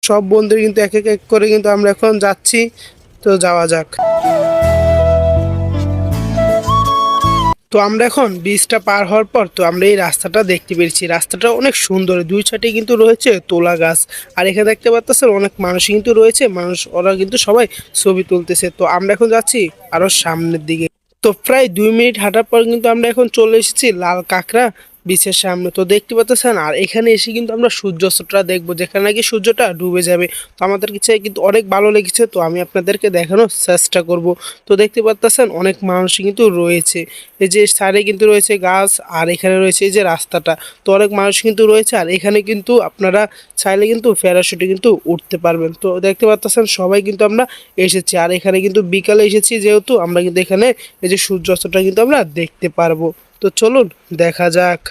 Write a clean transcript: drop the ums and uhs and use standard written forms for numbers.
সব বন্ধুরা কিন্তু এক এক করে কিন্তু আমরা এখন যাচ্ছি। তো যাওয়া যাক। তো আমরা এখন ব্রিজটা পার হওয়ার পর তো আমরা এই রাস্তাটা দেখতে পেরেছি। রাস্তাটা অনেক সুন্দর, দুই সাইডে কিন্তু রয়েছে তোলা গাছ। আর এখানে দেখতে পাচ্ছেন অনেক মানুষ কিন্তু রয়েছে, মানুষ ওরা কিন্তু সবাই ছবি তুলতেছে। তো আমরা এখন যাচ্ছি আরো সামনের দিকে। তো প্রায় 2 মিনিট হাঁটার পর কিন্তু আমরা এখন চলে এসেছি লাল কাঁকড়া বিচের সামনে। তো দেখতে পাচ্ছেন, আর এখানে এসে কিন্তু আমরা সূর্যাস্তটা দেখবো, যেখানে নাকি সূর্যটা ডুবে যাবে। তো আমাদের কাছে কিন্তু অনেক ভালো লেগেছে, তো আমি আপনাদেরকে দেখানোর চেষ্টা করব। তো দেখতে পাচ্ছেন অনেক মানুষ কিন্তু রয়েছে, এই যে সাইডে কিন্তু রয়েছে গাছ, আর এখানে রয়েছে এই যে রাস্তাটা। তো অনেক মানুষ কিন্তু রয়েছে, আর এখানে কিন্তু আপনারা চাইলে কিন্তু প্যারাশুটে কিন্তু উঠতে পারবেন। তো দেখতে পাচ্ছেন সবাই কিন্তু আমরা এসেছি, আর এখানে কিন্তু বিকালে এসেছি যেহেতু আমরা কিন্তু এখানে এই যে সূর্যাস্তটা কিন্তু আমরা দেখতে পারবো। তো চলুন দেখা যাক।